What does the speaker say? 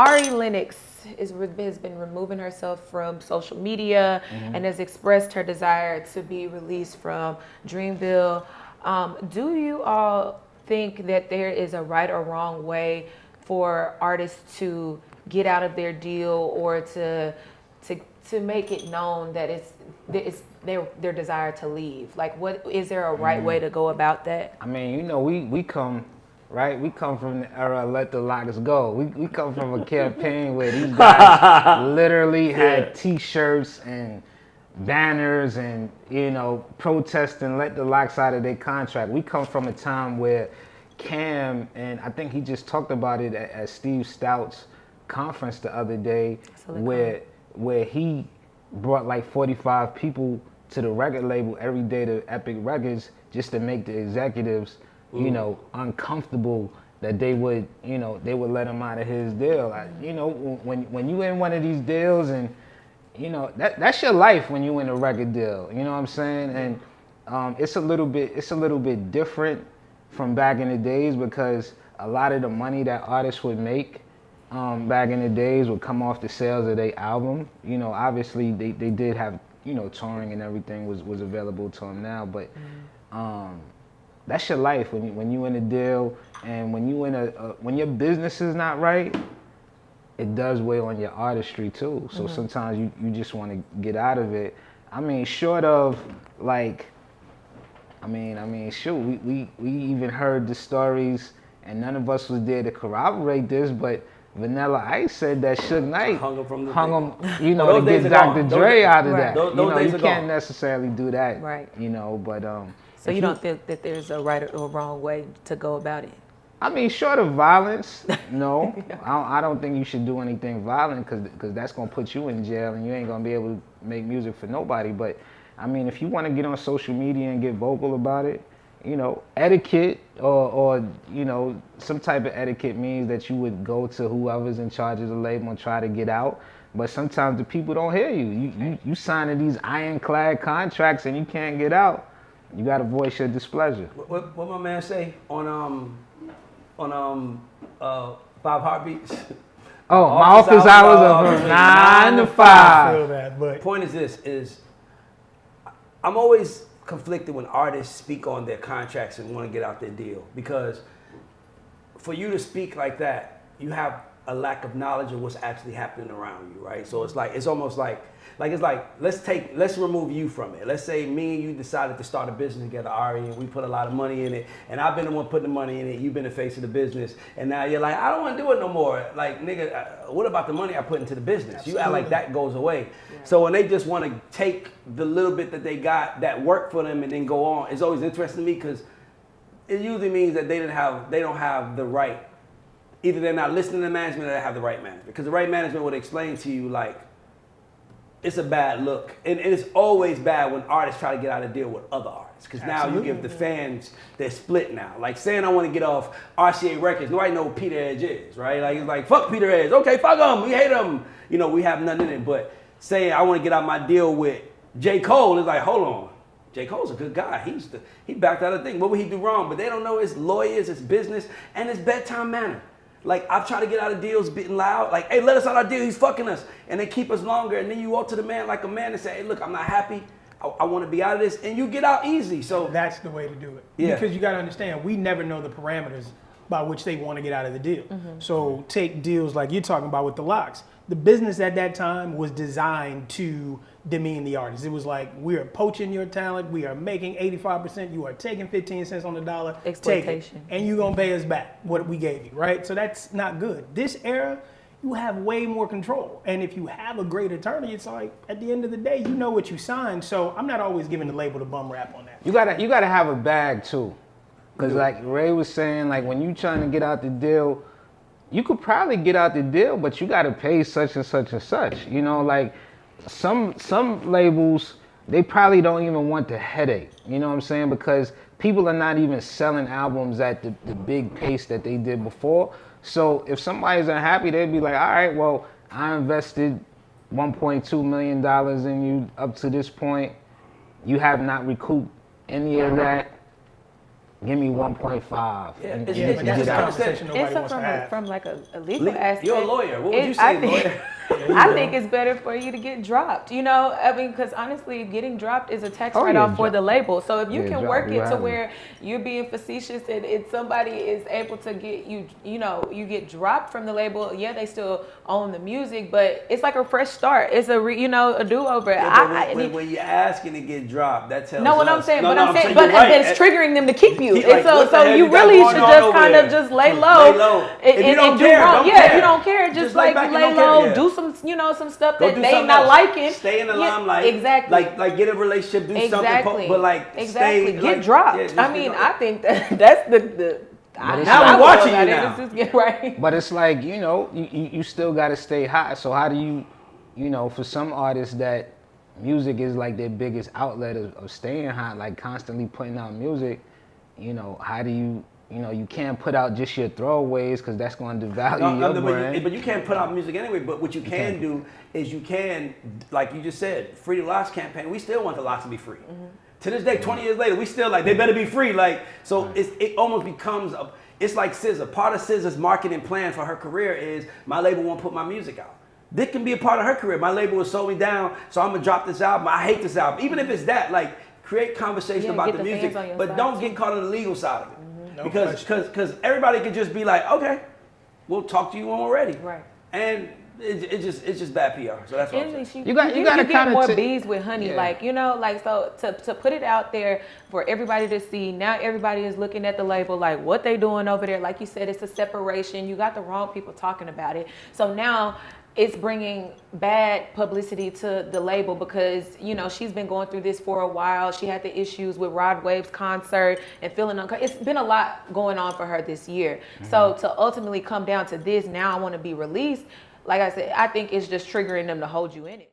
Ari Lennox has been removing herself from social media and has expressed her desire to be released from Dreamville. Do you all think that there is a right or wrong way for artists to get out of their deal, or to make it known that it's their desire to leave? Like, what is there a right way to go about that? I mean, you know, we come, right? We come from the era of Let the Locks Go. We come from a campaign where these guys literally had T-shirts and banners and, you know, protesting Let the Locks out of their contract. We come from a time where Cam, and I think he just talked about it at Steve Stout's conference the other day, where he brought like 45 people to the record label every day to Epic Records just to make the executives, you know, uncomfortable that they would let him out of his deal. You know, when you in one of these deals, and you know that's your life when you in a record deal. You know what I'm saying? And it's a little bit different from back in the days, because a lot of the money that artists would make back in the days would come off the sales of their album. You know, obviously they did have, you know, touring and everything was available to them now, but that's your life when you in a deal, and when you when your business is not right, it does weigh on your artistry too. So sometimes you just want to get out of it. I mean, short of like, I mean, shoot, we even heard the stories, and none of us was there to corroborate this, but Vanilla Ice said that Suge Knight hung him, you know, to get Dr. Dre out of that. You know, you can't necessarily do that, right? You know, but so you don't think that there's a right or wrong way to go about it? I mean, short of violence, no. I don't think you should do anything violent, because that's gonna put you in jail, and you ain't gonna be able to make music for nobody. But I mean, if you want to get on social media and get vocal about it, you know, etiquette or you know, some type of etiquette means that you would go to whoever's in charge of the label and try to get out. But sometimes the people don't hear you. You signing these ironclad contracts and you can't get out. You got to voice your displeasure. What my man say on 5 Heartbeats? Oh, my office hours are from 9 to 5. I feel that, but point is I'm always conflicted when artists speak on their contracts and want to get out their deal, because for you to speak like that, you have a lack of knowledge of what's actually happening around you, right? So it's almost like let's remove you from it. Let's say me and you decided to start a business together, Ari, and we put a lot of money in it, and I've been the one putting the money in it, you've been the face of the business, and now you're like, I don't want to do it no more. Like, nigga, what about the money I put into the business? Absolutely. You act like that goes away. Yeah. So when they just want to take the little bit that they got that worked for them and then go on, it's always interesting to me, because it usually means that they don't have the right, either they're not listening to management or they have the right management. Because the right management would explain to you, like, it's a bad look. And it's always bad when artists try to get out of deal with other artists. Because now you give the fans, they're split now. Like saying I want to get off RCA Records, nobody know who Peter Edge is, right? Like, it's like, fuck Peter Edge. Okay, fuck him, we hate him. You know, we have nothing in it. But saying I want to get out my deal with J. Cole is like, hold on. J. Cole's a good guy. He backed out of the thing. What would he do wrong? But they don't know his lawyers, his business, and his bedtime manner. Like, I've tried to get out of deals being loud. Like, hey, let us out our deal. He's fucking us. And they keep us longer. And then you walk to the man like a man and say, hey, look, I'm not happy. I want to be out of this. And you get out easy. So that's the way to do it. Yeah. Because you got to understand, we never know the parameters by which they want to get out of the deal. So take deals like you're talking about with the Locks. The business at that time was designed to demean the artist. It was like, we are poaching your talent. We are making 85%. You are taking 15 cents on the dollar. Exploitation. Take it, and you're going to pay us back what we gave you, right? So that's not good. This era, you have way more control. And if you have a great attorney, it's like, at the end of the day, you know what you signed. So I'm not always giving the label the bum rap on that. You gotta have a bag too. Because like Ray was saying, like when you trying to get out the deal, you could probably get out the deal, but you got to pay such and such and such. You know, like some labels, they probably don't even want the headache. You know what I'm saying? Because people are not even selling albums at the big pace that they did before. So if somebody's unhappy, they'd be like, all right, well, I invested $1.2 million in you up to this point. You have not recouped any of that. give me 1.5. Yeah, and it's- you it's- can that's get a out. conversation nobody It's wants to have. from like a legal aspect. You're a lawyer. What would you I say, think- lawyer? I think it's better for you to get dropped. You know, I mean, because honestly, getting dropped is a tax Oh, yeah, write-off for drop. the label. So if you Yeah, can drop, work you it to have it. where you're being facetious and somebody is able to get you, you know, you get dropped from the label. Yeah, they still own the music, but it's like a fresh start. It's a a do-over. Yeah, but when you're asking to get dropped, that tells No, what us. I'm saying, No, but no, I'm saying, you're but right. it's triggering them to keep you. Like, And what the so hell you you got really going should on just over kind there? of just lay low. Lay low. And, If you don't and do care, wrong. don't Yeah, care. if you don't care, just Just lay like back and lay don't care, low, yeah. do some some stuff Go that do they something not else. liking. Stay in the Yeah, limelight. Exactly. Like get a relationship, do Exactly. something, but like exactly. stay. Get like, dropped. yeah, just I get mean, dropped. I think that's the. it's Now like- we're watching you it. now. It's just get right. But it's like, you still got to stay hot. So how do you, for some artists that music is like their biggest outlet of staying hot, like constantly putting out music, how do you, you can't put out just your throwaways because that's going to devalue your brand. But you can't put out music anyway. But what you can do is you can, like you just said, Free the Locks campaign. We still want the locks to be free. To this day, 20 years later, we still like they better be free. Like so, it almost becomes it's like SZA. Part of SZA's marketing plan for her career is my label won't put my music out. This can be a part of her career. My label will slow me down, so I'm gonna drop this album. I hate this album, even if it's that. Like create conversation Yeah, about get the the music, fans on your but side, don't too. get caught on the legal side of it. No Because everybody can just be like, okay, we'll talk to you when we're ready. Right. And it's just bad PR. So that's what I'm saying. You gotta get kinda more t- bees with honey, Yeah. so to put it out there for everybody to see. Now everybody is looking at the label like what they doing over there. Like you said, it's a separation. You got the wrong people talking about it. So now it's bringing bad publicity to the label because she's been going through this for a while. She had the issues with Rod Wave's concert and feeling it's been a lot going on for her this year. So to ultimately come down to this, now I want to be released. Like I said, I think it's just triggering them to hold you in it.